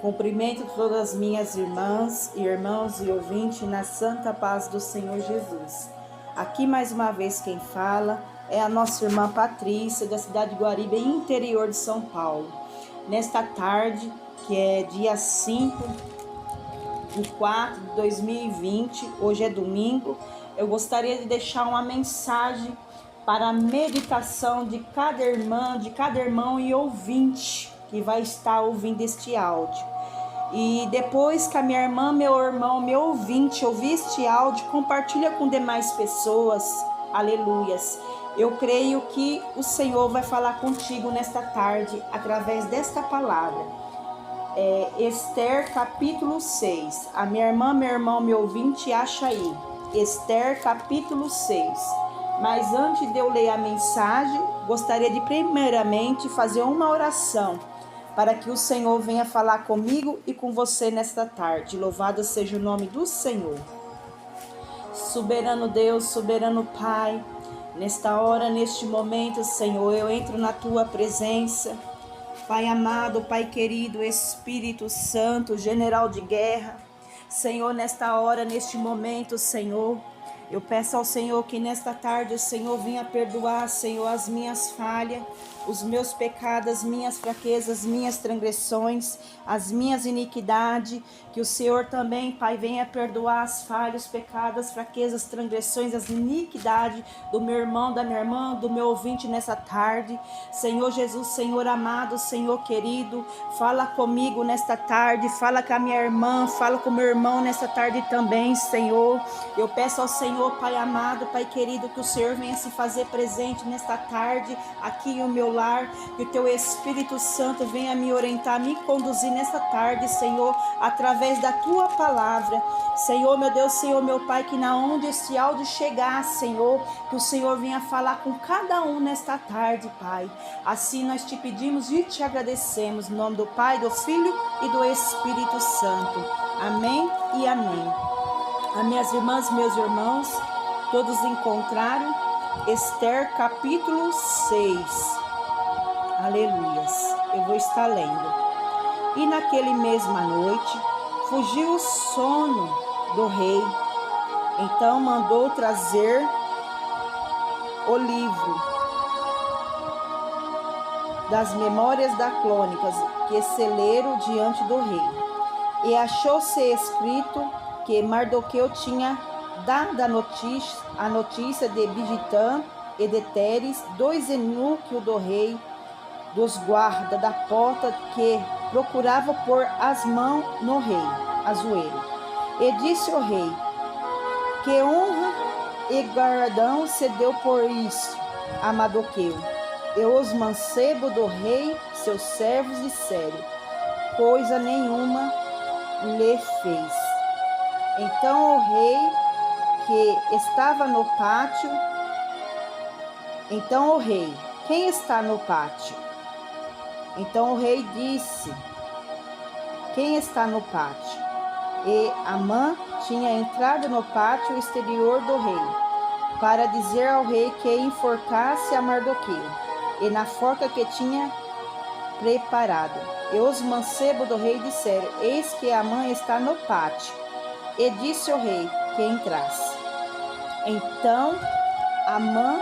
Cumprimento todas as minhas irmãs, irmãos e ouvintes na santa paz do Senhor Jesus. Aqui mais uma vez quem fala é a nossa irmã Patrícia, da cidade de Guariba, interior de São Paulo. Nesta tarde, que é dia 5/4/2020, hoje é domingo, eu gostaria de deixar uma mensagem para a meditação de cada irmã, de cada irmão e ouvinte que vai estar ouvindo este áudio. E depois que a minha irmã, meu irmão, meu ouvinte ouvir este áudio, compartilha com demais pessoas. Aleluias. Eu creio que o Senhor vai falar contigo nesta tarde através desta palavra. Esther capítulo 6. A minha irmã, meu irmão, meu ouvinte, acha aí. Esther capítulo 6. Mas antes de eu ler a mensagem, gostaria de primeiramente fazer uma oração para que o Senhor venha falar comigo e com você nesta tarde. Louvado seja o nome do Senhor. Soberano Deus, soberano Pai, nesta hora, neste momento, Senhor, eu entro na Tua presença. Pai amado, Pai querido, Espírito Santo, general de guerra, Senhor, nesta hora, neste momento, Senhor, eu peço ao Senhor que nesta tarde o Senhor venha perdoar, Senhor, as minhas falhas, os meus pecados, as minhas fraquezas, as minhas transgressões, as minhas iniquidades, que o Senhor também, Pai, venha perdoar as falhas, os pecados, as fraquezas, as transgressões, as iniquidades do meu irmão, da minha irmã, do meu ouvinte nessa tarde. Senhor Jesus, Senhor amado, Senhor querido, fala comigo nesta tarde, fala com a minha irmã, fala com o meu irmão nessa tarde também, Senhor. Eu peço ao Senhor, Pai amado, Pai querido, que o Senhor venha se fazer presente nesta tarde, aqui em o meu lar, que o Teu Espírito Santo venha me orientar, me conduzir nesta tarde, Senhor, através da Tua palavra. Senhor, meu Deus, Senhor, meu Pai, que na onde esse áudio chegar, Senhor, que o Senhor venha falar com cada um nesta tarde, Pai. Assim nós te pedimos e te agradecemos, em nome do Pai, do Filho e do Espírito Santo. Amém e amém. As minhas irmãs, meus irmãos, todos encontraram Esther capítulo 6. Aleluias. Eu vou estar lendo. E naquele mesma noite, fugiu o sono do rei. Então mandou trazer o livro das memórias da crônicas, que se leram diante do rei. E achou-se escrito que Mardoqueu tinha dado a notícia de Bigitã e de Teres, dois eunucos do rei, dos guardas da porta, que procuravam pôr as mãos no rei, Azuero. E disse o rei, que honra e galardão se deu por isso a Mardoqueu, e os mancebos do rei, seus servos, disseram, coisa nenhuma lhe fez. Então o rei, que estava no pátio, quem está no pátio? Então o rei disse, quem está no pátio? E Amã tinha entrado no pátio exterior do rei, para dizer ao rei que enforcasse a Mardoqueu, e na forca que tinha preparado. E os mancebos do rei disseram, eis que Amã está no pátio. E disse o rei que entrasse. Então Amã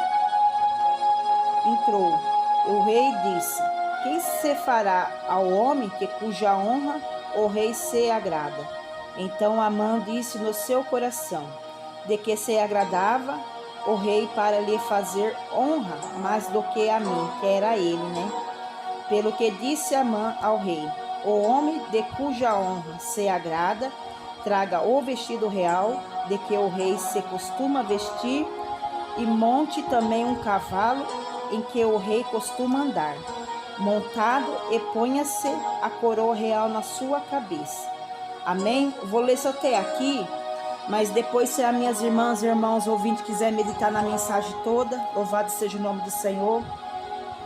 entrou. O rei disse, quem se fará ao homem que cuja honra o rei se agrada? Então Amã disse no seu coração, de que se agradava o rei para lhe fazer honra mais do que a mim, que era ele, né? Pelo que disse Amã ao rei, o homem de cuja honra se agrada, traga o vestido real de que o rei se costuma vestir, e monte também um cavalo em que o rei costuma andar, montado, e ponha-se a coroa real na sua cabeça. Amém? Vou ler só até aqui, mas depois, se as minhas irmãs e irmãos ouvintes quiserem meditar na mensagem toda, louvado seja o nome do Senhor.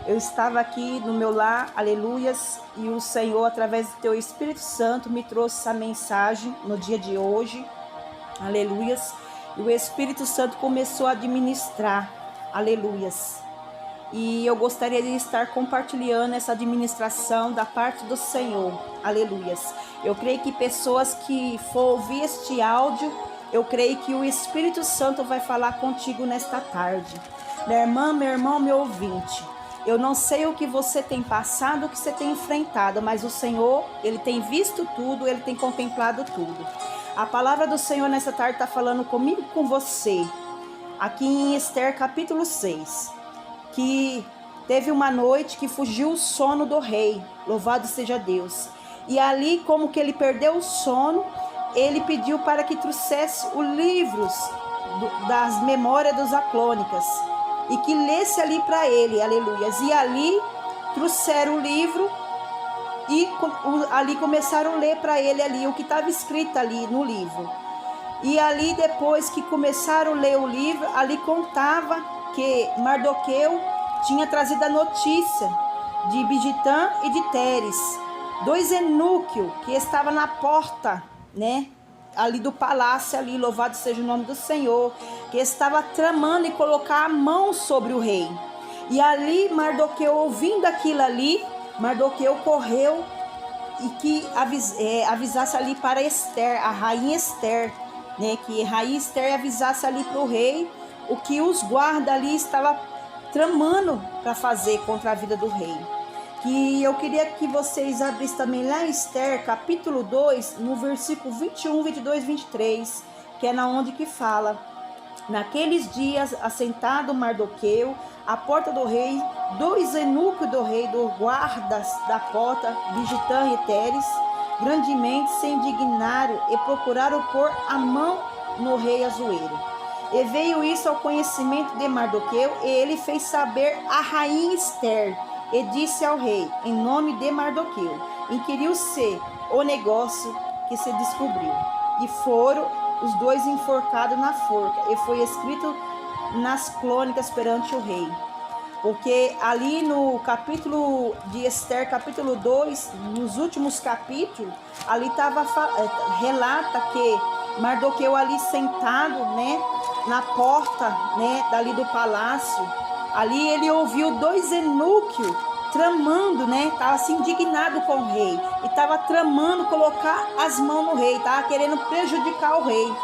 Eu estava aqui no meu lar, aleluias, e o Senhor, através do Teu Espírito Santo, me trouxe essa mensagem no dia de hoje, aleluias, e o Espírito Santo começou a administrar, aleluias. e eu gostaria de estar compartilhando essa administração da parte do Senhor. Aleluias. Eu creio que pessoas que for ouvir este áudio, eu creio que o Espírito Santo vai falar contigo nesta tarde. Minha irmã, meu irmão, meu ouvinte, eu não sei o que você tem passado, o que você tem enfrentado, mas o Senhor, Ele tem visto tudo, Ele tem contemplado tudo. A palavra do Senhor nessa tarde está falando comigo e com você, aqui em Esther capítulo 6, que teve uma noite que fugiu o sono do rei, louvado seja Deus. E ali, como que ele perdeu o sono, ele pediu para que trouxesse os livros das memórias dos Aclônicas, e que lesse ali para ele, aleluias. E ali trouxeram o livro e ali começaram a ler para ele ali o que estava escrito ali no livro. E ali depois que começaram a ler o livro, ali contava que Mardoqueu tinha trazido a notícia de Bigitã e de Teres, dois eunucos que estavam na porta, né? Ali do palácio, ali, louvado seja o nome do Senhor, que estava tramando e colocar a mão sobre o rei. E ali, Mardoqueu, ouvindo aquilo ali, Mardoqueu correu e que avisasse ali para Esther, a rainha Esther, né? Que a rainha Esther avisasse ali para o rei o que os guardas ali estavam tramando para fazer contra a vida do rei. Que eu queria que vocês abrissem também lá em Esther, capítulo 2, no versículo 21, 22, 23, que é na onde que fala: naqueles dias, assentado Mardoqueu à porta do rei, dois eunucos do rei, dos guardas da porta, Bigitã e Teres, grandemente se indignaram e procuraram pôr a mão no rei Assuero. E veio isso ao conhecimento de Mardoqueu, e ele fez saber a rainha Esther, e disse ao rei, em nome de Mardoqueu, inquiriu-se o negócio que se descobriu. E foram os dois enforcados na forca, e foi escrito nas crônicas perante o rei. Porque ali no capítulo de Esther, capítulo 2, nos últimos capítulos, ali relata que Mardoqueu ali sentado, né, na porta, né, dali do palácio, ali ele ouviu dois eunucos tramando, né? Estava assim indignado com o rei e estava tramando colocar as mãos no rei, estava querendo prejudicar o rei.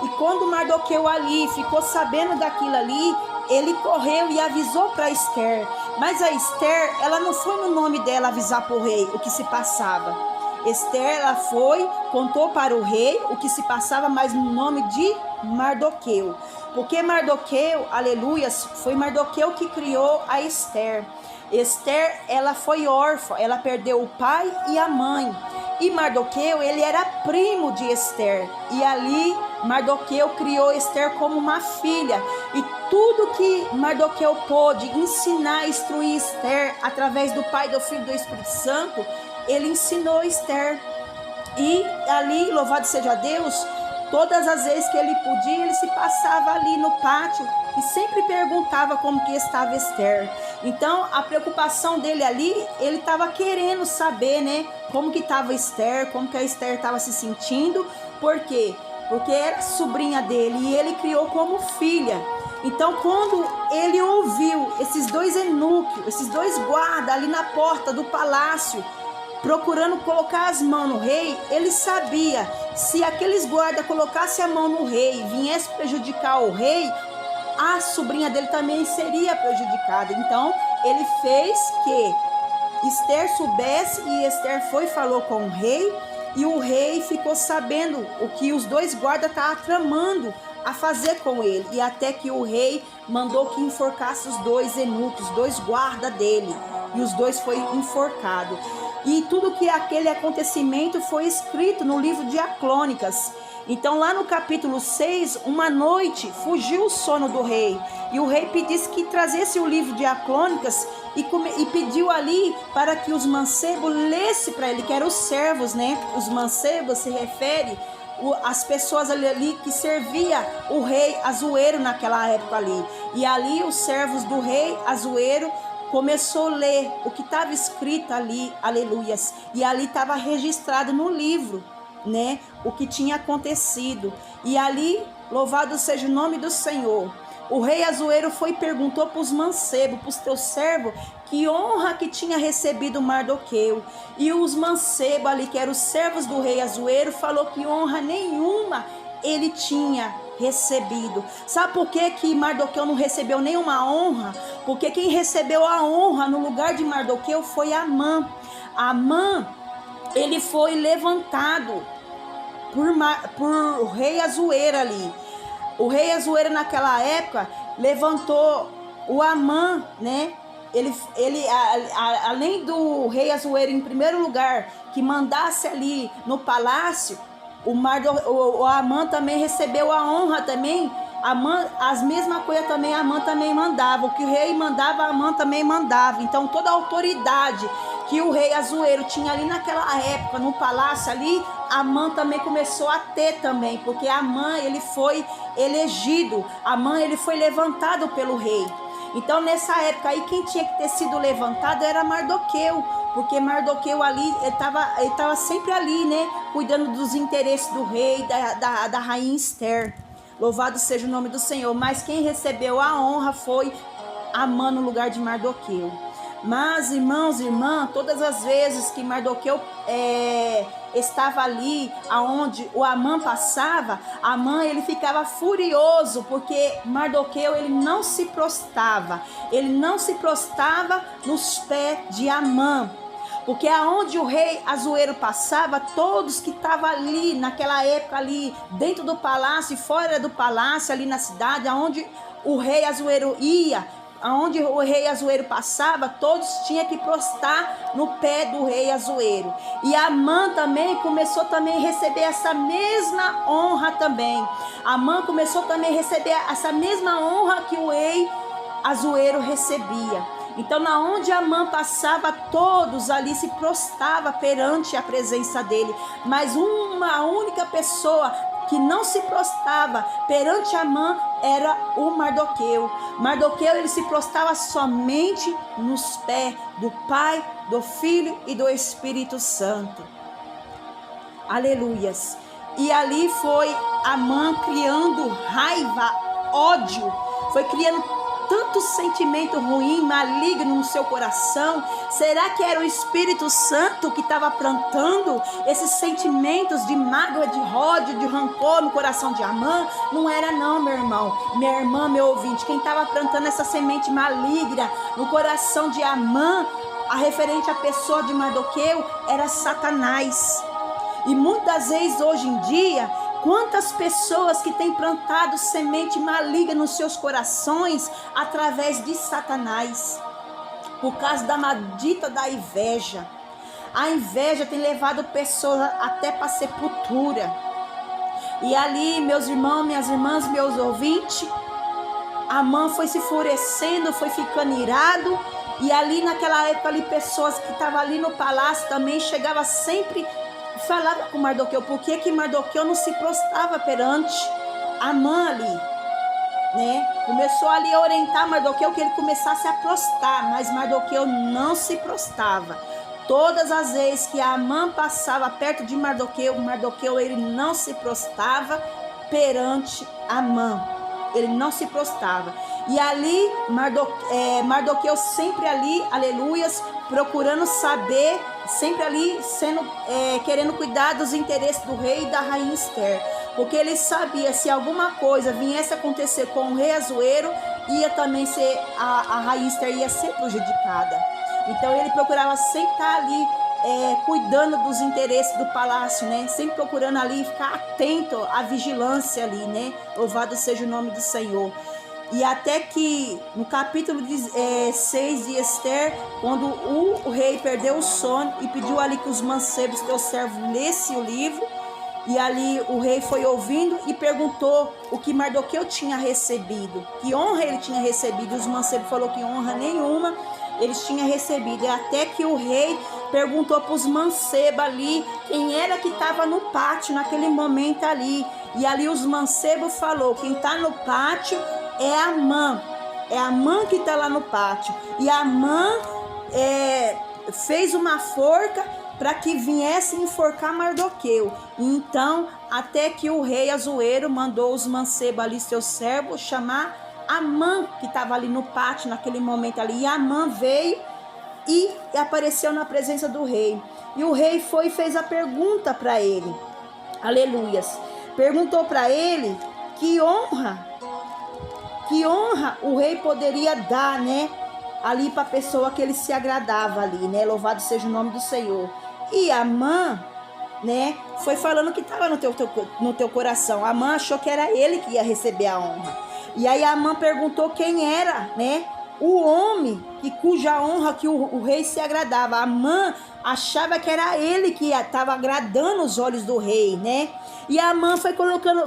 E quando Mardoqueu ali ficou sabendo daquilo ali, ele correu e avisou para Esther. Mas a Esther, ela não foi no nome dela avisar para o rei o que se passava. Esther, ela foi, contou para o rei o que se passava, mas no nome de Mardoqueu. Porque Mardoqueu, aleluias, foi Mardoqueu que criou a Esther. Esther, ela foi órfã, ela perdeu o pai e a mãe. E Mardoqueu, ele era primo de Esther. E ali, Mardoqueu criou Esther como uma filha. E tudo que Mardoqueu pôde ensinar, instruir Esther, através do Pai, do Filho e do Espírito Santo, ele ensinou Esther. E ali, louvado seja Deus, todas as vezes que ele podia, ele se passava ali no pátio e sempre perguntava como que estava Esther. Então, a preocupação dele ali, ele estava querendo saber, né, como que estava Esther, como que a Esther estava se sentindo. Por quê? Porque era sobrinha dele e ele criou como filha. Então, quando ele ouviu esses dois eunucos, esses dois guardas ali na porta do palácio, procurando colocar as mãos no rei, ele sabia, se aqueles guardas colocassem a mão no rei, viesse prejudicar o rei, a sobrinha dele também seria prejudicada. Então, ele fez que Esther soubesse, e Esther foi e falou com o rei, e o rei ficou sabendo o que os dois guardas estavam tramando a fazer com ele, e até que o rei mandou que enforcasse os dois eunucos, os dois guardas dele, e os dois foi enforcado. E tudo que aquele acontecimento foi escrito no livro de Aclônicas. Então lá no capítulo 6, uma noite fugiu o sono do rei, e o rei pedisse que trazesse o livro de Aclônicas e pediu ali para que os mancebos lessem para ele, que eram os servos, né? Os mancebos se refere as pessoas ali que servia o rei Assuero naquela época ali. E ali os servos do rei Assuero começou a ler o que estava escrito ali, aleluias, e ali estava registrado no livro, né, o que tinha acontecido. E ali, louvado seja o nome do Senhor, o rei Assuero foi e perguntou para os mancebos, para os teus servos, que honra que tinha recebido Mardoqueu. E os mancebos ali, que eram os servos do rei Assuero, falou que honra nenhuma ele tinha recebido. Sabe por que Mardoqueu não recebeu nenhuma honra? Porque quem recebeu a honra no lugar de Mardoqueu foi Amã. Amã, ele foi levantado por o rei Assuero ali. O rei Assuero naquela época levantou o Amã, né? Além do rei Assuero em primeiro lugar, que mandasse ali no palácio, o Amã também recebeu a honra também. As mesmas coisas também Amã também mandava. O que o rei mandava, Amã também mandava. Então toda a autoridade que o rei Assuero tinha ali naquela época no palácio ali, Amã também começou a ter também, porque Amã ele foi elegido, Amã ele foi levantado pelo rei. Então nessa época aí quem tinha que ter sido levantado era Mardoqueu, porque Mardoqueu ali ele tava sempre ali, né, cuidando dos interesses do rei, da rainha Esther. Louvado seja o nome do Senhor. Mas quem recebeu a honra foi Amã no lugar de Mardoqueu. Mas, irmãos e irmãs, todas as vezes que Mardoqueu estava ali, aonde o Amã passava, Amã ele ficava furioso, porque Mardoqueu ele não se prostrava nos pés de Amã. Porque aonde o rei Assuero passava, todos que estavam ali, naquela época ali, dentro do palácio e fora do palácio, ali na cidade, aonde o rei Assuero ia, aonde o rei Assuero passava, todos tinham que prostrar no pé do rei Assuero. E Amã também começou também a receber essa mesma honra também. Amã começou também a receber essa mesma honra que o rei Assuero recebia. Então, na onde Amã passava, todos ali se prostravam perante a presença dele. Mas uma única pessoa que não se prostrava perante Amã era o Mardoqueu. Mardoqueu ele se prostrava somente nos pés do Pai, do Filho e do Espírito Santo. Aleluias. E ali foi Amã criando raiva, ódio, foi criando tanto sentimento ruim, maligno no seu coração. Será que era o Espírito Santo que estava plantando esses sentimentos de mágoa, de ódio, de rancor no coração de Amã? Não era não, meu irmão, minha irmã, meu ouvinte. Quem estava plantando essa semente maligna no coração de Amã, a referente à pessoa de Mardoqueu, era Satanás. E muitas vezes hoje em dia, quantas pessoas que têm plantado semente maligna nos seus corações através de Satanás, por causa da maldita da inveja. A inveja tem levado pessoas até para a sepultura. E ali, meus irmãos, minhas irmãs, meus ouvintes, Amã foi se enfurecendo, foi ficando irado. E ali naquela época, ali, pessoas que estavam ali no palácio também chegavam sempre, falava com Mardoqueu, por que Mardoqueu não se prostrava perante Amã ali, né? Começou ali a orientar Mardoqueu que ele começasse a prostrar, mas Mardoqueu não se prostrava. Todas as vezes que Amã passava perto de Mardoqueu ele não se prostrava perante Amã, ele não se prostrava. E ali Mardoqueu sempre ali, aleluias, procurando saber, sempre ali querendo cuidar dos interesses do rei e da rainha Esther, porque ele sabia, se alguma coisa viesse a acontecer com o rei Assuero, ia também ser a rainha Esther ia ser prejudicada. Então ele procurava sempre estar ali cuidando dos interesses do palácio, né? Sempre procurando ali ficar atento à vigilância ali, né? Louvado seja o nome do Senhor. E até que no capítulo 6 de Esther, quando o rei perdeu o sono e pediu ali que os mancebos, teus servos, lessem o livro, e ali o rei foi ouvindo e perguntou o que Mardoqueu tinha recebido, que honra ele tinha recebido. Os mancebos falaram que honra nenhuma eles tinham recebido. E até que o rei perguntou para os mancebos ali quem era que estava no pátio naquele momento ali. E ali os mancebos falou, quem está no pátio é Amã. É Amã que está lá no pátio. E Amã fez uma forca para que viesse enforcar Mardoqueu. Então, até que o rei Assuero mandou os mancebos ali, seus servos, chamar Amã, que estava ali no pátio naquele momento ali. E Amã veio e apareceu na presença do rei. E o rei foi e fez a pergunta para ele. Aleluias. Perguntou para ele que honra o rei poderia dar, né? Ali para a pessoa que ele se agradava ali, né? Louvado seja o nome do Senhor. E Amã, né, foi falando que estava no teu coração. Amã achou que era ele que ia receber a honra. E aí Amã perguntou quem era, né, o homem cuja honra que o rei se agradava. Amã achava que era ele que estava agradando os olhos do rei, né? E Amã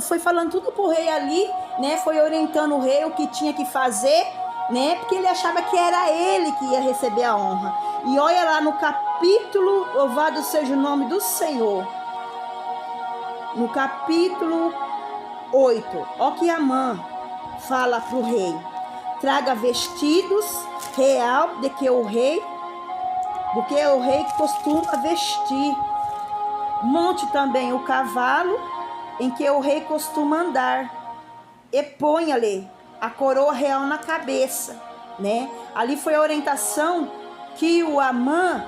foi falando tudo pro rei ali, né? Foi orientando o rei o que tinha que fazer, né? Porque ele achava que era ele que ia receber a honra. E olha lá no capítulo, louvado seja o nome do Senhor. No capítulo 8, ó que Amã fala pro rei: traga vestidos real do que o rei costuma vestir. Monte também o cavalo em que o rei costuma andar, e ponha-lhe a coroa real na cabeça, né? Ali foi a orientação que o Amã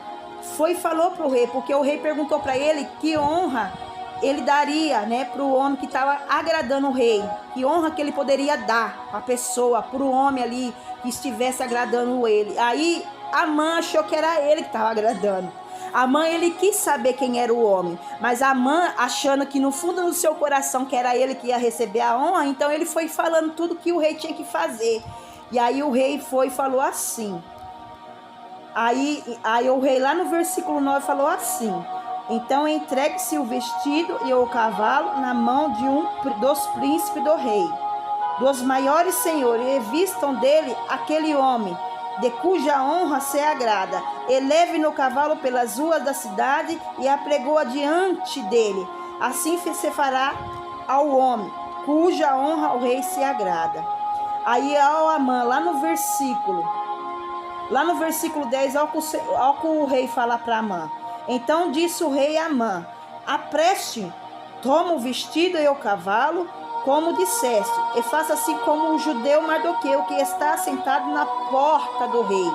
falou para o rei, porque o rei perguntou para ele que honra ele daria, né, para o homem que estava agradando o rei, que honra que ele poderia dar para a pessoa, para o homem ali que estivesse agradando ele. Aí Amã achou que era ele que estava agradando. Amã, ele quis saber quem era o homem, mas Amã, achando que no fundo do seu coração que era ele que ia receber a honra, então ele foi falando tudo que o rei tinha que fazer. E aí o rei foi e falou assim. Aí o rei lá no versículo 9 falou assim: então entregue-se o vestido e o cavalo na mão de dos príncipes do rei, dos maiores senhores, e vistam dele aquele homem de cuja honra se agrada. Eleve no cavalo pelas ruas da cidade e apregou-a diante dele. Assim se fará ao homem cuja honra o rei se agrada. Aí ao Amã, lá no versículo 10, ao que o rei fala para Amã. Então disse o rei a Amã: apreste, toma o vestido e o cavalo, como disseste, e faça assim como o judeu Mardoqueu, que está sentado na porta do rei.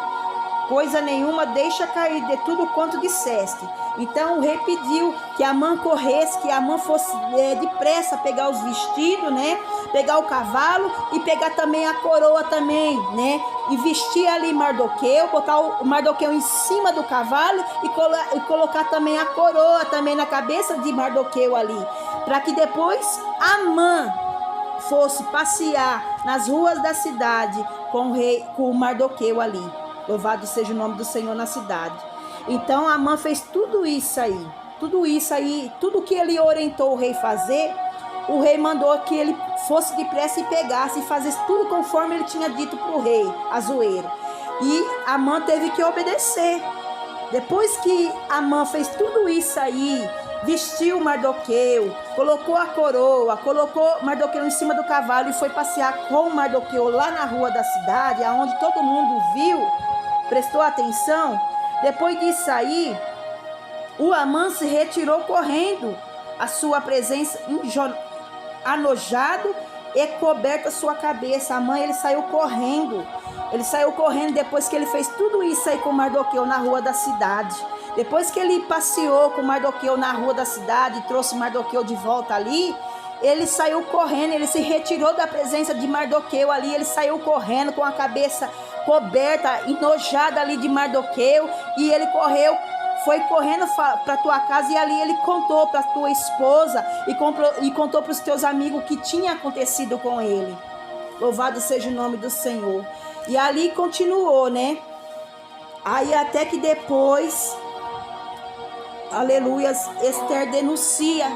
Coisa nenhuma deixa cair de tudo quanto disseste. Então o rei pediu que Amã corresse, que Amã fosse depressa pegar os vestidos, né? Pegar o cavalo e pegar também a coroa também, né? E vestir ali Mardoqueu, botar o Mardoqueu em cima do cavalo e colocar também a coroa também na cabeça de Mardoqueu ali, para que depois Amã fosse passear nas ruas da cidade com o Mardoqueu ali. Louvado seja o nome do Senhor na cidade. Então Amã fez tudo isso aí, tudo que ele orientou o rei fazer. O rei mandou que ele fosse depressa e pegasse e fazesse tudo conforme ele tinha dito para o rei, Azuero. E Amã teve que obedecer. Depois que Amã fez tudo isso aí, vestiu Mardoqueu, colocou a coroa, colocou Mardoqueu em cima do cavalo e foi passear com Mardoqueu lá na rua da cidade, aonde todo mundo viu, prestou atenção. Depois disso aí, o Amã se retirou correndo a sua presença, anojado e coberta a sua cabeça. Amã, ele saiu correndo. Depois que ele fez tudo isso aí com Mardoqueu na rua da cidade. Depois que ele passeou com Mardoqueu na rua da cidade e trouxe Mardoqueu de volta ali, ele saiu correndo, ele se retirou da presença de Mardoqueu ali, ele saiu correndo com a cabeça coberta, enojada ali de Mardoqueu, e ele foi correndo para tua casa, e ali ele contou para tua esposa e contou para os teus amigos o que tinha acontecido com ele. Louvado seja o nome do Senhor. E ali continuou, né? Aí até que depois, aleluias, Esther denuncia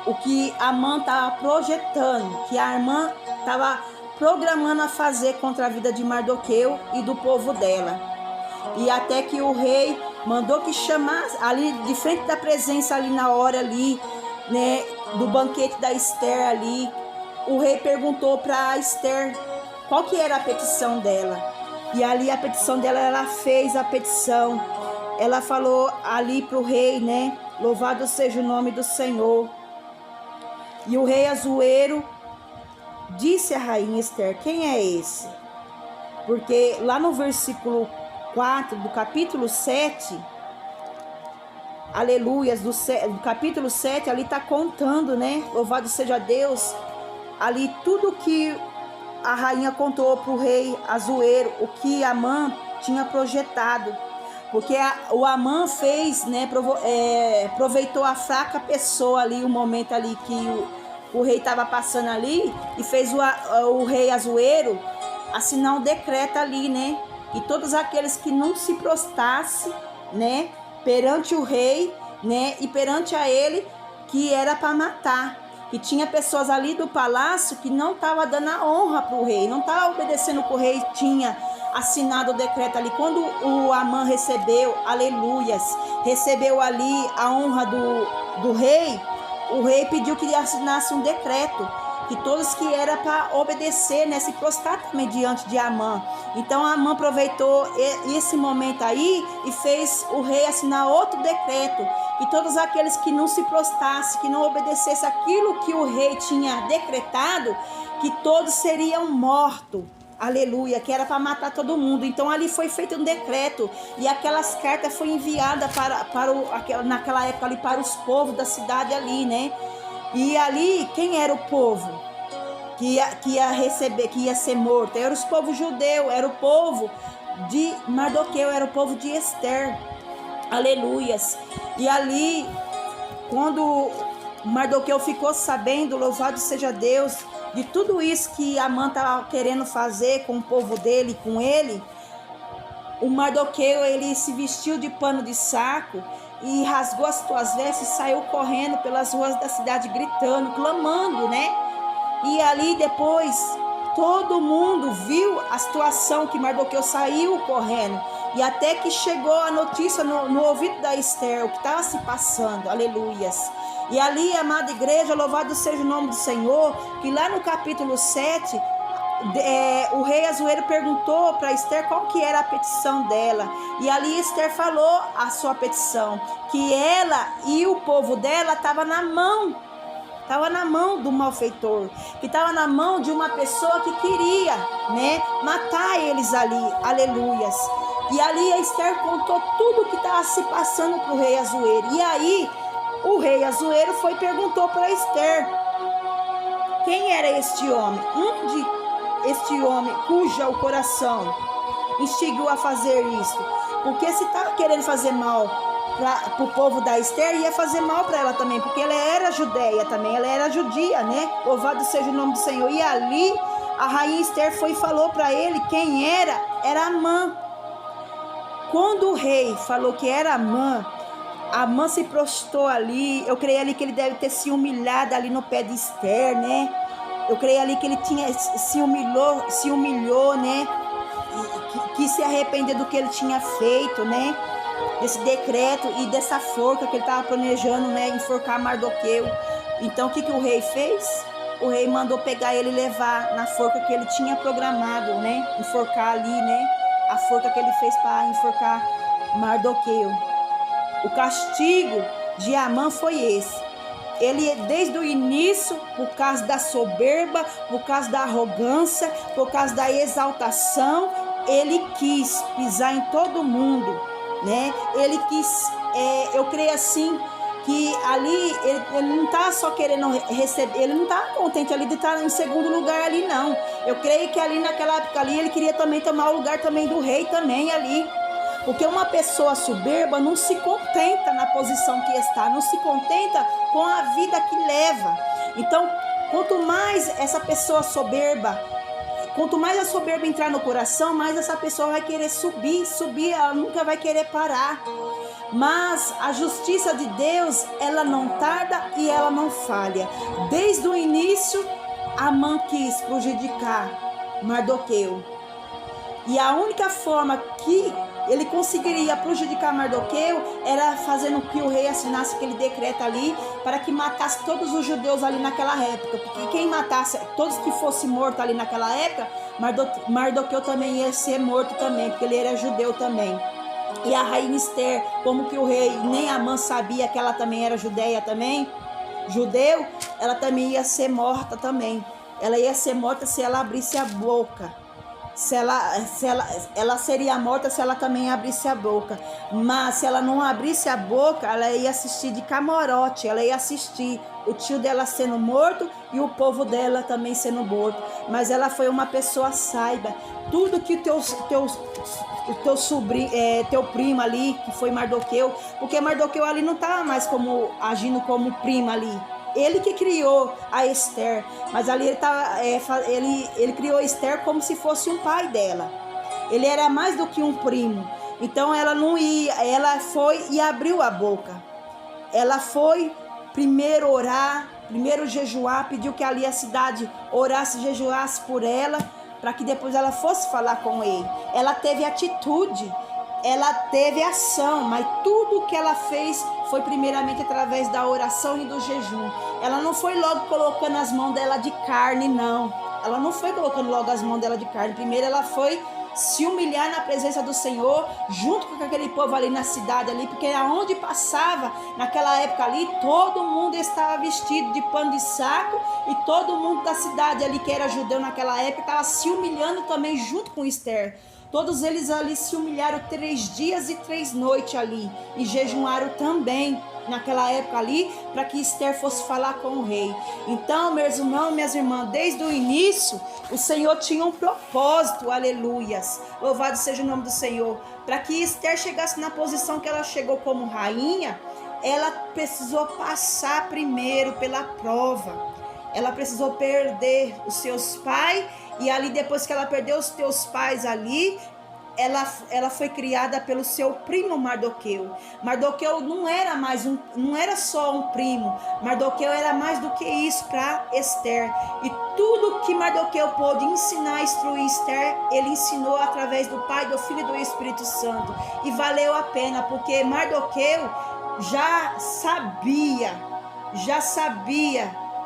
o que Amã estava projetando, que a irmã estava programando a fazer contra a vida de Mardoqueu e do povo dela. E até que o rei mandou que chamasse ali de frente da presença ali na hora ali, né, do banquete da Esther ali. O rei perguntou para Esther qual que era a petição dela. E ali a petição dela, ela fez a petição. Ela falou ali para o rei, né? Louvado seja o nome do Senhor. E o rei Azuero Disse a rainha Esther: quem é esse? Porque lá no versículo 4 do capítulo 7, aleluias, do capítulo 7, ali está contando, né? Louvado seja Deus. Ali tudo que a rainha contou para o rei Assuero, o que Amã tinha projetado. Porque o Amã fez, né? Aproveitou a fraca pessoa ali, o momento ali que o rei estava passando ali, e fez o rei Assuero assinar um decreto ali, né? E todos aqueles que não se prostrassem, né, perante o rei, né, e perante a ele, que era para matar. E tinha pessoas ali do palácio que não estavam dando a honra para o rei, não estavam obedecendo o que o rei tinha assinado o decreto ali. Quando o Amã recebeu, aleluias, recebeu ali a honra do rei, o rei pediu que assinasse um decreto, que todos que era para obedecer, né, se prostrar também diante de Amã. Então Amã aproveitou esse momento aí e fez o rei assinar outro decreto, que todos aqueles que não se prostrassem, que não obedecessem aquilo que o rei tinha decretado, que todos seriam mortos. Aleluia, que era para matar todo mundo. Então ali foi feito um decreto, e aquelas cartas foram enviadas naquela época ali para os povos da cidade ali, né? E ali, quem era o povo que ia receber, que ia ser morto? Era os povos judeus, era o povo de Mardoqueu, era o povo de Esther. Aleluias. E ali, quando Mardoqueu ficou sabendo, louvado seja Deus, de tudo isso que Amã estava querendo fazer com o povo dele, com ele, o Mardoqueu, ele se vestiu de pano de saco e rasgou as suas vestes e saiu correndo pelas ruas da cidade, gritando, clamando, né? E ali depois todo mundo viu a situação que Mardoqueu saiu correndo, e até que chegou a notícia no ouvido da Esther, o que estava se passando, aleluias. E ali, amada igreja, louvado seja o nome do Senhor, que lá no capítulo 7, o rei Assuero perguntou para Esther qual que era a petição dela, e ali Esther falou a sua petição, que ela e o povo dela estava na mão do malfeitor, que estava na mão de uma pessoa que queria, né, matar eles ali, aleluias. E ali a Esther contou tudo o que estava se passando para o rei Assuero. E aí o rei Assuero foi e perguntou para Esther: quem era este homem? Onde este homem cuja o coração instigou a fazer isso? Porque se estava querendo fazer mal para o povo da Esther, ia fazer mal para ela também, porque ela era judeia também, ela era judia, né? Louvado seja o nome do Senhor. E ali a rainha Esther foi e falou para ele quem era Amã. Quando o rei falou que era Amã se prostrou ali. Eu creio ali que ele deve ter se humilhado ali no pé de Esther, né? Eu creio ali que ele se humilhou, né? Que se arrependeu do que ele tinha feito, né? Desse decreto e dessa forca que ele estava planejando, né? Enforcar Mardoqueu. Então o que o rei fez? O rei mandou pegar ele e levar na forca que ele tinha programado, né? Enforcar ali, né? A forca que ele fez para enforcar Mardoqueu. O castigo de Amã foi esse. Ele, desde o início, por causa da soberba, por causa da arrogância, por causa da exaltação, ele quis pisar em todo mundo, né? Ele quis, eu creio assim, que ali ele não está só querendo receber, ele não está contente ali de estar em segundo lugar ali, não. Eu creio que ali naquela época ali, ele queria também tomar o lugar também do rei também ali. Porque uma pessoa soberba não se contenta na posição que está, não se contenta com a vida que leva. Então, quanto mais essa pessoa soberba, quanto mais a soberba entrar no coração, mais essa pessoa vai querer subir, ela nunca vai querer parar. Mas a justiça de Deus, ela não tarda e ela não falha. Desde o início, Amã quis prejudicar Mardoqueu. E a única forma que ele conseguiria prejudicar Mardoqueu era fazendo que o rei assinasse aquele decreto ali para que matasse todos os judeus ali naquela época. Porque quem matasse, todos que fossem mortos ali naquela época, Mardoqueu também ia ser morto também, porque ele era judeu também. E a rainha Esther, como que o rei nem Amã sabia que ela também era judeia também, judeu, ela também ia ser morta também. ela ia ser morta se ela abrisse a boca. Ela seria morta se ela também abrisse a boca. Mas se ela não abrisse a boca, ela ia assistir de camarote. Ela ia assistir o tio dela sendo morto e o povo dela também sendo morto. Mas ela foi uma pessoa sábia. Tudo que teu sobrinho, teu primo ali, que foi Mardoqueu, porque Mardoqueu ali não estava mais agindo como primo ali. Ele que criou a Esther, mas ali ele criou a Esther como se fosse um pai dela. Ele era mais do que um primo. Então ela foi e abriu a boca. Ela foi primeiro orar, primeiro jejuar, pediu que ali a cidade orasse, jejuasse por ela, para que depois ela fosse falar com ele. Ela teve atitude, ela teve ação, mas tudo que ela fez foi primeiramente através da oração e do jejum. Ela não foi logo colocando as mãos dela de carne, não. Ela não foi colocando logo as mãos dela de carne. Primeiro ela foi se humilhar na presença do Senhor, junto com aquele povo ali na cidade ali, porque aonde passava naquela época ali, todo mundo estava vestido de pano de saco, e todo mundo da cidade ali que era judeu naquela época estava se humilhando também junto com Esther. Todos eles ali se humilharam 3 dias e 3 noites ali, e jejuaram também naquela época ali, para que Esther fosse falar com o rei. Então, meus irmãos, minhas irmãs, desde o início, o Senhor tinha um propósito, aleluias, louvado seja o nome do Senhor, para que Esther chegasse na posição que ela chegou como rainha. Ela precisou passar primeiro pela prova, ela precisou perder os seus pais, e ali depois que ela perdeu os teus pais ali, ela foi criada pelo seu primo Mardoqueu. Mardoqueu não era só um primo. Mardoqueu era mais do que isso para Esther. E tudo que Mardoqueu pôde ensinar, instruir Esther, ele ensinou através do Pai, do Filho e do Espírito Santo. E valeu a pena, porque Mardoqueu já sabia,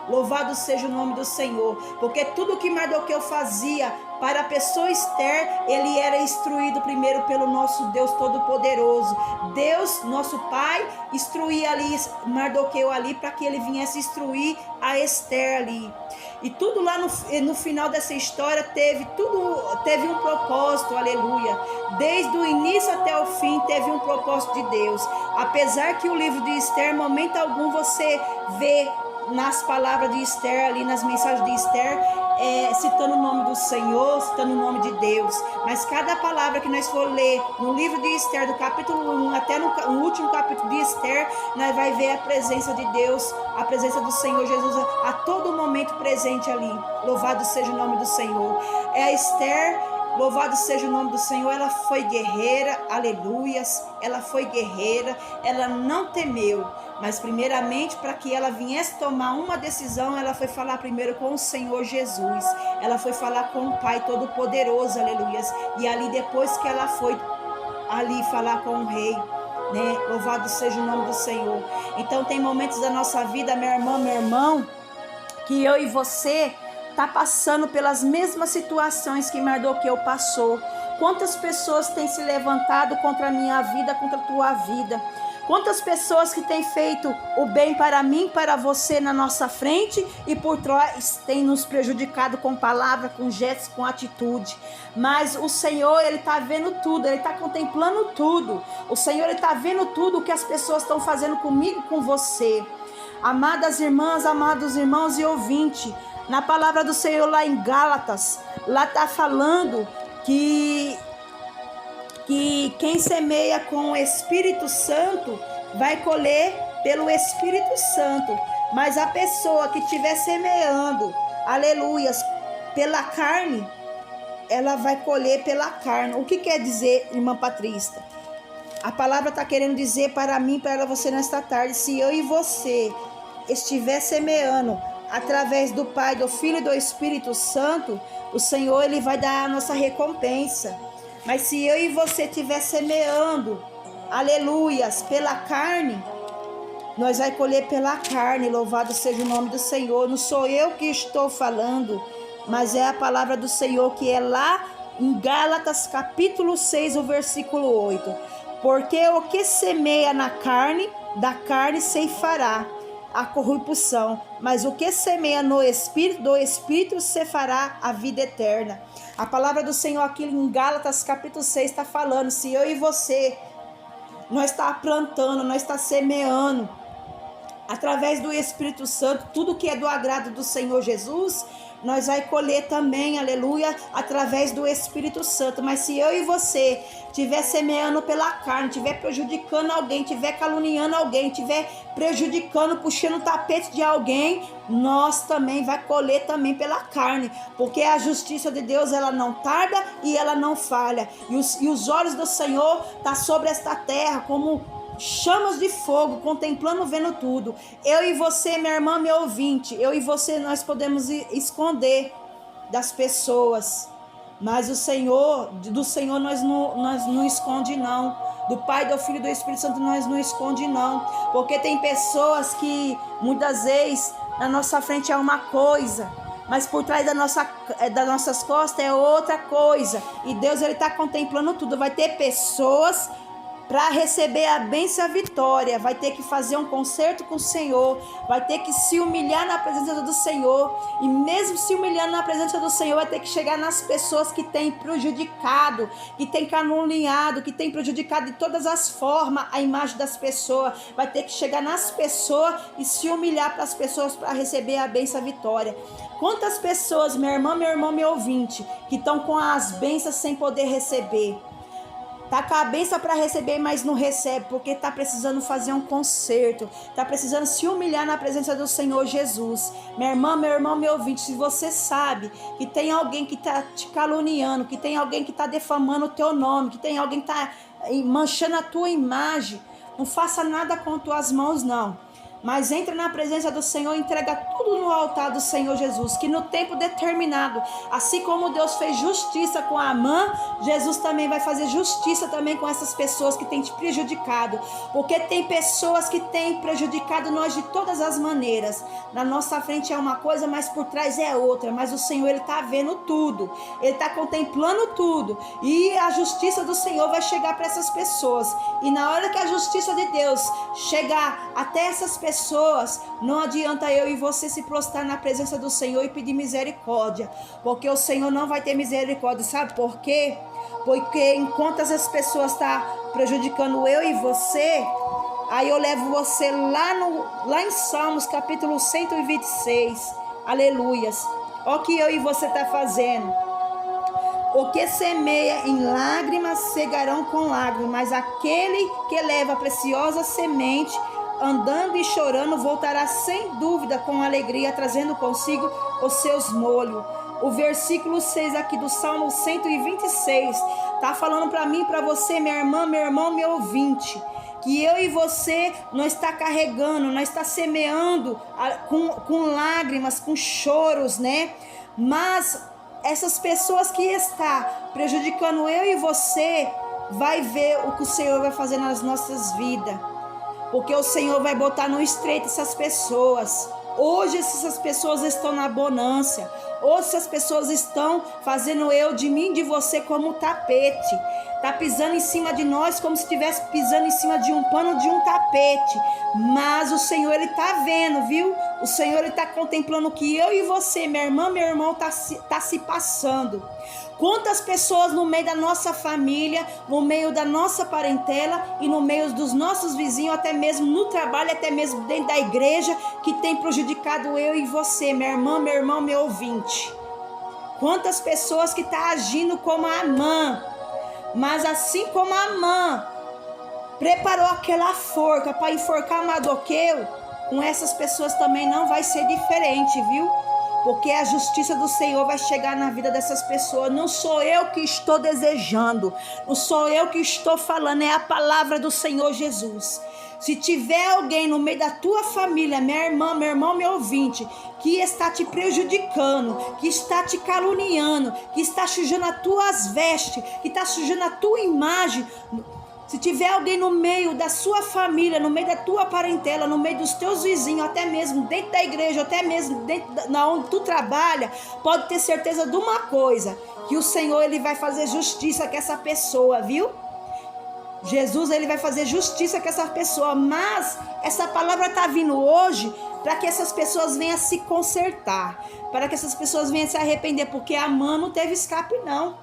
louvado seja o nome do Senhor, porque tudo que Mardoqueu fazia para a pessoa Esther, ele era instruído primeiro pelo nosso Deus Todo-Poderoso. Deus, nosso Pai, instruía ali Mardoqueu ali, para que ele viesse instruir a Esther ali. E tudo lá no final dessa história teve um propósito, aleluia. Desde o início até o fim teve um propósito de Deus. Apesar que o livro de Esther, momento algum você vê nas palavras de Esther, ali nas mensagens de Esther, citando o nome do Senhor, citando o nome de Deus. Mas cada palavra que nós for ler no livro de Esther, do capítulo 1 até no último capítulo de Esther, nós vai ver a presença de Deus, a presença do Senhor Jesus a todo momento presente ali. Louvado seja o nome do Senhor. A Esther, louvado seja o nome do Senhor, ela foi guerreira, aleluias, ela foi guerreira, ela não temeu, mas primeiramente para que ela viesse tomar uma decisão, ela foi falar primeiro com o Senhor Jesus, ela foi falar com o Pai Todo-Poderoso, aleluias, e ali depois que ela foi ali falar com o Rei, né? Louvado seja o nome do Senhor. Então tem momentos da nossa vida, minha irmã, meu irmão, que eu e você está passando pelas mesmas situações que Mardoqueu passou. Quantas pessoas têm se levantado contra a minha vida, contra a tua vida? Quantas pessoas que têm feito o bem para mim, para você na nossa frente, e por trás têm nos prejudicado com palavra, com gestos, com atitude. Mas o Senhor, Ele está vendo tudo, Ele está contemplando tudo. O Senhor, Ele está vendo tudo o que as pessoas estão fazendo comigo, com você. Amadas irmãs, amados irmãos e ouvintes, na palavra do Senhor lá em Gálatas, lá está falando que quem semeia com o Espírito Santo vai colher pelo Espírito Santo. Mas a pessoa que estiver semeando, aleluias, pela carne, ela vai colher pela carne. O que quer dizer, irmã Patrícia? A palavra está querendo dizer para mim, para você nesta tarde, se eu e você estiver semeando através do Pai, do Filho e do Espírito Santo, o Senhor, Ele vai dar a nossa recompensa. Mas se eu e você estiver semeando, aleluias, pela carne, nós vai colher pela carne. Louvado seja o nome do Senhor. Não sou eu que estou falando, mas é a palavra do Senhor, que é lá em Gálatas capítulo 6, o versículo 8. Porque o que semeia na carne, da carne ceifará, a corrupção, mas o que semeia no Espírito, do Espírito se fará a vida eterna. A palavra do Senhor aqui em Gálatas capítulo 6 está falando, se eu e você, nós está plantando, nós está semeando, através do Espírito Santo, tudo que é do agrado do Senhor Jesus, nós vai colher também, aleluia, através do Espírito Santo. Mas se eu e você estiver semeando pela carne, estiver prejudicando alguém, estiver caluniando alguém, estiver prejudicando, puxando o tapete de alguém, nós também vai colher também pela carne, porque a justiça de Deus, ela não tarda e ela não falha, e os olhos do Senhor tá sobre esta terra como chamas de fogo, contemplando, vendo tudo. Eu e você, minha irmã, meu ouvinte, eu e você, nós podemos esconder das pessoas, mas do Senhor nós não esconde não. Do Pai, do Filho e do Espírito Santo nós não esconde não, porque tem pessoas que muitas vezes na nossa frente é uma coisa, mas por trás das nossas costas é outra coisa, e Deus, ele está contemplando tudo. Vai ter pessoas para receber a bênção e a vitória, vai ter que fazer um concerto com o Senhor, vai ter que se humilhar na presença do Senhor, e mesmo se humilhando na presença do Senhor, vai ter que chegar nas pessoas que têm prejudicado, que têm caluniado, que têm prejudicado de todas as formas a imagem das pessoas, vai ter que chegar nas pessoas e se humilhar para as pessoas para receber a bênção e a vitória. Quantas pessoas, minha irmã, meu irmão, meu ouvinte, que estão com as bênçãos sem poder receber? Tá com a bênção para receber, mas não recebe, porque tá precisando fazer um conserto, tá precisando se humilhar na presença do Senhor Jesus. Minha irmã, meu irmão, meu ouvinte, se você sabe que tem alguém que tá te caluniando, que tem alguém que tá defamando o teu nome, que tem alguém que tá manchando a tua imagem, não faça nada com tuas mãos, não. Mas entra na presença do Senhor, entrega tudo no altar do Senhor Jesus, que no tempo determinado, assim como Deus fez justiça com Amã, Jesus também vai fazer justiça também com essas pessoas que têm te prejudicado, porque tem pessoas que têm prejudicado nós de todas as maneiras. Na nossa frente é uma coisa, mas por trás é outra, mas o Senhor, ele está vendo tudo, ele está contemplando tudo, e a justiça do Senhor vai chegar para essas pessoas, e na hora que a justiça de Deus chegar até essas pessoas, não adianta eu e você se prostrar na presença do Senhor e pedir misericórdia, porque o Senhor não vai ter misericórdia. Sabe por quê? Porque enquanto as pessoas estão prejudicando eu e você, aí eu levo você lá em Salmos capítulo 126, aleluias. Olha o que eu e você está fazendo. O que semeia em lágrimas cegarão com lágrimas, mas aquele que leva a preciosa semente andando e chorando voltará sem dúvida com alegria, trazendo consigo os seus molhos. O versículo 6 aqui do Salmo 126 está falando para mim, para você, minha irmã, meu irmão, meu ouvinte, que eu e você não está carregando, não está semeando com lágrimas, com choros, né? Mas essas pessoas que estão prejudicando eu e você, vai ver o que o Senhor vai fazer nas nossas vidas. Porque o Senhor vai botar no estreito essas pessoas. Hoje essas pessoas estão na bonança. Hoje essas pessoas estão fazendo eu de mim, de você como tapete. Tá pisando em cima de nós como se estivesse pisando em cima de um pano, de um tapete. Mas o Senhor, ele tá vendo, viu? O Senhor, ele tá contemplando o que eu e você, minha irmã, meu irmão, tá se passando. Quantas pessoas no meio da nossa família, no meio da nossa parentela e no meio dos nossos vizinhos, até mesmo no trabalho, até mesmo dentro da igreja, que tem prejudicado eu e você, minha irmã, meu irmão, meu ouvinte. Quantas pessoas que estão agindo como a Amã, mas assim como a Amã preparou aquela forca para enforcar Mardoqueu, com essas pessoas também não vai ser diferente, viu? Porque a justiça do Senhor vai chegar na vida dessas pessoas. Não sou eu que estou desejando, não sou eu que estou falando, é a palavra do Senhor Jesus. Se tiver alguém no meio da tua família, minha irmã, meu irmão, meu ouvinte, que está te prejudicando, que está te caluniando, que está sujando as tuas vestes, que está sujando a tua imagem, se tiver alguém no meio da sua família, no meio da tua parentela, no meio dos teus vizinhos, até mesmo dentro da igreja, até mesmo dentro da onde tu trabalha, pode ter certeza de uma coisa, que o Senhor, ele vai fazer justiça com essa pessoa, viu? Jesus, ele vai fazer justiça com essa pessoa, mas essa palavra está vindo hoje para que essas pessoas venham se consertar, para que essas pessoas venham se arrepender, porque a Amã não teve escape não,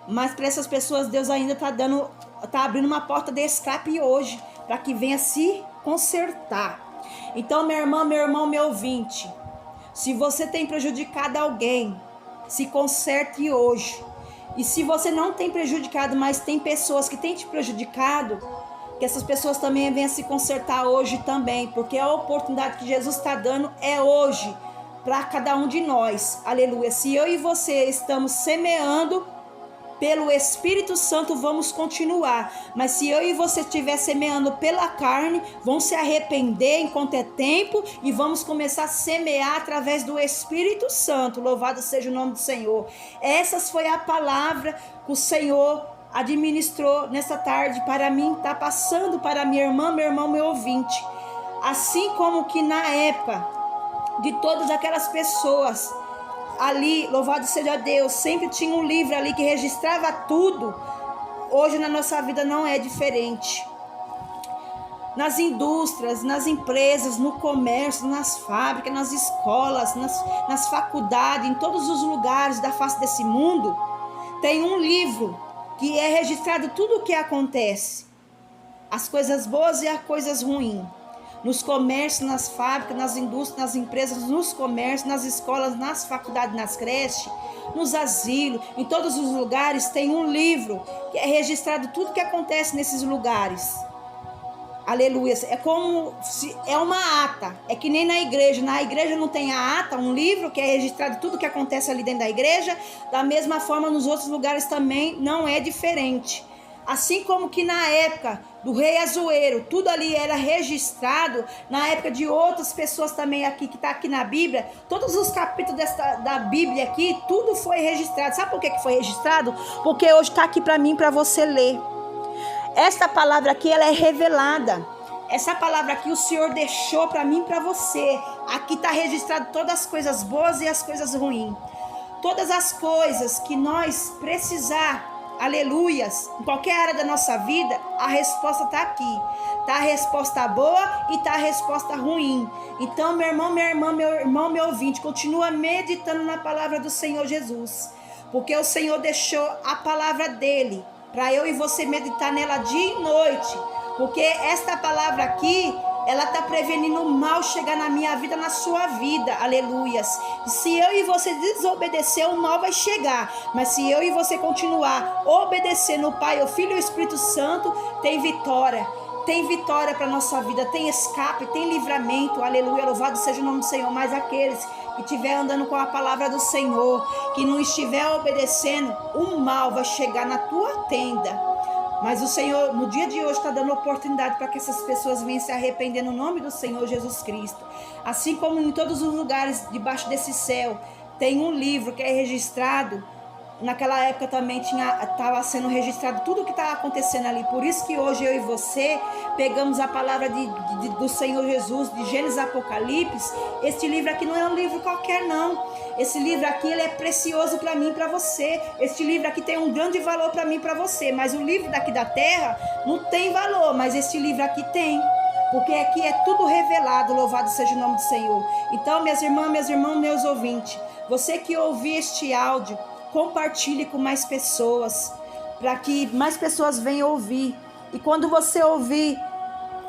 mas para essas pessoas Deus ainda está abrindo uma porta de escape hoje, para que venha se consertar. Então, minha irmã, meu irmão, meu ouvinte, se você tem prejudicado alguém, se conserte hoje. E se você não tem prejudicado, mas tem pessoas que têm te prejudicado, que essas pessoas também venham se consertar hoje também, porque a oportunidade que Jesus está dando é hoje, para cada um de nós. Aleluia. Se eu e você estamos semeando pelo Espírito Santo, vamos continuar. Mas se eu e você estiver semeando pela carne, vamos se arrepender enquanto é tempo e vamos começar a semear através do Espírito Santo. Louvado seja o nome do Senhor. Essa foi a palavra que o Senhor administrou nessa tarde para mim, está passando para minha irmã, meu irmão, meu ouvinte. Assim como que na época de todas aquelas pessoas ali, louvado seja Deus, sempre tinha um livro ali que registrava tudo. Hoje na nossa vida não é diferente. Nas indústrias, nas empresas, no comércio, nas fábricas, nas escolas, nas faculdades, em todos os lugares da face desse mundo, tem um livro que é registrado tudo o que acontece, as coisas boas e as coisas ruins. Nos comércios, nas fábricas, nas indústrias, nas empresas, nos comércios, nas escolas, nas faculdades, nas creches, nos asilos, em todos os lugares tem um livro que é registrado tudo que acontece nesses lugares. Aleluia. É como se é uma ata. É que nem na igreja. Na igreja não tem a ata, um livro que é registrado tudo que acontece ali dentro da igreja. Da mesma forma, nos outros lugares também não é diferente. Assim como que na época do rei Azuero, tudo ali era registrado, na época de outras pessoas também aqui, que está aqui na Bíblia, todos os capítulos da Bíblia aqui, tudo foi registrado. Sabe por que foi registrado? Porque hoje está aqui para mim, para você ler. Esta palavra aqui, ela é revelada. Essa palavra aqui o Senhor deixou para mim e para você. Aqui está registrado todas as coisas boas e as coisas ruins. Todas as coisas que nós precisar, aleluias, em qualquer área da nossa vida, a resposta está aqui. Está a resposta boa e está a resposta ruim. Então, meu irmão, minha irmã, meu irmão, meu ouvinte, continua meditando na palavra do Senhor Jesus. Porque o Senhor deixou a palavra dele para eu e você meditar nela dia e noite. Porque esta palavra aqui, ela está prevenindo o mal chegar na minha vida, na sua vida. Aleluias. Se eu e você desobedecer, o mal vai chegar. Mas se eu e você continuar obedecendo o Pai, o Filho e o Espírito Santo, tem vitória. Tem vitória para a nossa vida, tem escape, tem livramento. Aleluia, louvado seja o nome do Senhor. Mas aqueles que estiver andando com a palavra do Senhor, que não estiver obedecendo, o mal vai chegar na tua tenda. Mas o Senhor, no dia de hoje, está dando oportunidade para que essas pessoas venham se arrepender no nome do Senhor Jesus Cristo. Assim como em todos os lugares debaixo desse céu, tem um livro que é registrado. Naquela época também estava sendo registrado tudo o que estava acontecendo ali. Por isso que hoje eu e você pegamos a palavra do Senhor Jesus, de Gênesis Apocalipse. Este livro aqui não é um livro qualquer não. Esse livro aqui, ele é precioso para mim e para você. Este livro aqui tem um grande valor para mim e para você. Mas o livro daqui da terra não tem valor, mas este livro aqui tem. Porque aqui é tudo revelado, louvado seja o nome do Senhor. Então, minhas irmãs, meus irmãos, meus ouvintes, você que ouvir este áudio, compartilhe com mais pessoas, para que mais pessoas venham ouvir. E quando você ouvir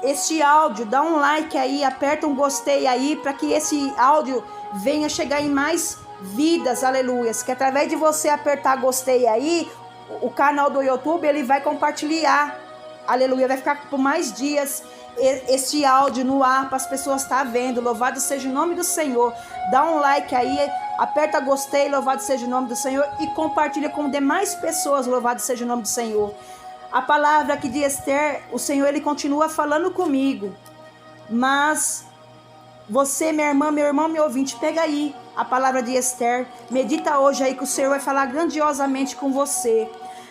este áudio, dá um like aí, aperta um gostei aí, para que esse áudio venha chegar em mais vidas, aleluias. Que através de você apertar gostei aí, o canal do YouTube, ele vai compartilhar, aleluia, vai ficar por mais dias este áudio no ar para as pessoas estar vendo. Louvado seja o nome do Senhor. Dá um like aí, aperta gostei, louvado seja o nome do Senhor, e compartilha com demais pessoas, louvado seja o nome do Senhor. A palavra aqui de Esther, o Senhor, ele continua falando comigo, mas você, minha irmã, meu irmão, meu ouvinte, pega aí a palavra de Esther, medita hoje aí que o Senhor vai falar grandiosamente com você.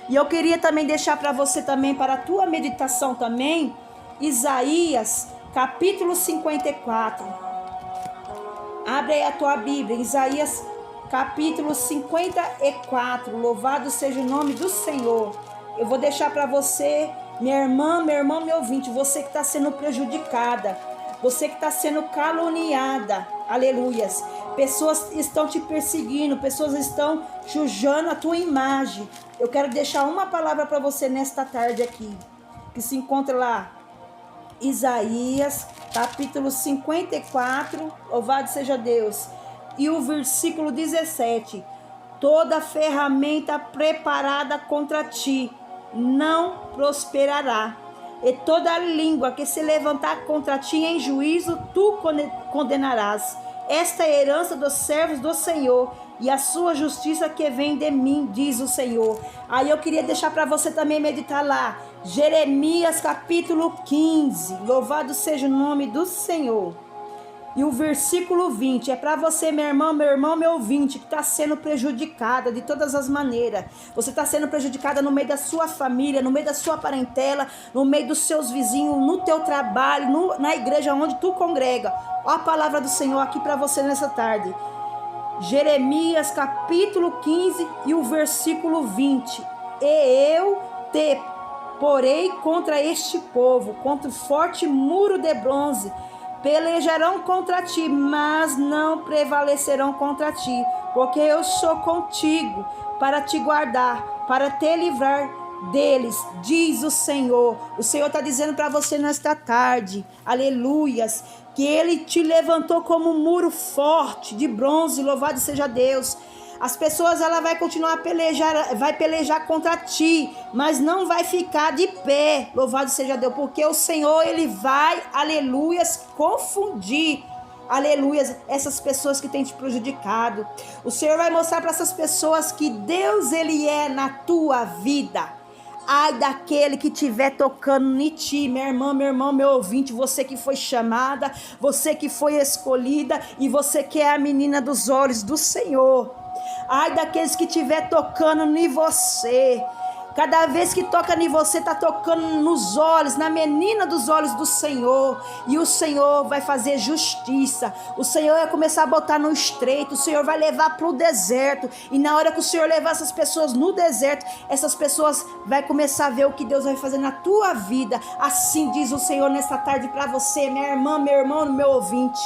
E eu queria também deixar para você também, para a tua meditação também, Isaías capítulo 54. Abre aí a tua Bíblia, Isaías capítulo 54, louvado seja o nome do Senhor. Eu vou deixar para você Minha irmã, meu irmão, meu ouvinte, você que está sendo prejudicada, você que está sendo caluniada, aleluias. Pessoas estão te perseguindo, pessoas estão sujando a tua imagem. Eu quero deixar uma palavra para você nesta tarde aqui, que se encontra lá, Isaías, capítulo 54, louvado seja Deus, e o versículo 17. Toda ferramenta preparada contra ti não prosperará, e toda língua que se levantar contra ti em juízo, tu condenarás. Esta é a herança dos servos do Senhor, e a sua justiça que vem de mim, diz o Senhor. Aí eu queria deixar para você também meditar lá, Jeremias capítulo 15, louvado seja o nome do Senhor. E o versículo 20 é para você, minha irmã, meu irmão, meu ouvinte, que está sendo prejudicada de todas as maneiras. Você está sendo prejudicada no meio da sua família, no meio da sua parentela, no meio dos seus vizinhos, no teu trabalho, na igreja onde tu congrega. Olha a palavra do Senhor aqui para você nessa tarde. Jeremias capítulo 15 e o versículo 20. E eu te porei contra este povo, contra o forte muro de bronze. Pelejarão contra ti, mas não prevalecerão contra ti, porque eu sou contigo para te guardar, para te livrar deles, diz o Senhor. O Senhor está dizendo para você nesta tarde, aleluias, que Ele te levantou como um muro forte de bronze, louvado seja Deus. As pessoas, ela vai continuar a pelejar, vai pelejar contra ti, mas não vai ficar de pé, louvado seja Deus, porque o Senhor, Ele vai, aleluias, confundir, aleluias, essas pessoas que têm te prejudicado. O Senhor vai mostrar para essas pessoas que Deus, Ele é na tua vida. Ai daquele que estiver tocando em ti, minha irmã, meu irmão, meu ouvinte, você que foi chamada, você que foi escolhida e você que é a menina dos olhos do Senhor. Ai daqueles que estiver tocando em você. Cada vez que toca em você, está tocando nos olhos, na menina dos olhos do Senhor. E o Senhor vai fazer justiça. O Senhor vai começar a botar no estreito. O Senhor vai levar para o deserto. E na hora que o Senhor levar essas pessoas no deserto, essas pessoas vai começar a ver o que Deus vai fazer na tua vida. Assim diz o Senhor nesta tarde para você, minha irmã, meu irmão, meu ouvinte.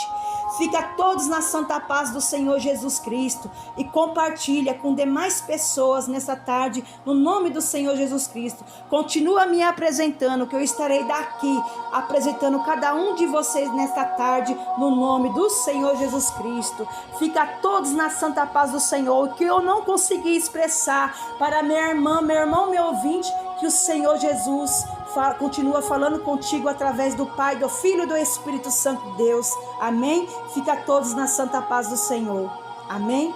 Fica todos na santa paz do Senhor Jesus Cristo e compartilha com demais pessoas nessa tarde, no nome do Senhor Jesus Cristo. Continua me apresentando, que eu estarei daqui apresentando cada um de vocês nesta tarde, no nome do Senhor Jesus Cristo. Fica todos na santa paz do Senhor, que eu não consegui expressar para minha irmã, meu irmão, meu ouvinte, que o Senhor Jesus continua falando contigo através do Pai, do Filho e do Espírito Santo de Deus. Amém? Fica todos na santa paz do Senhor. Amém?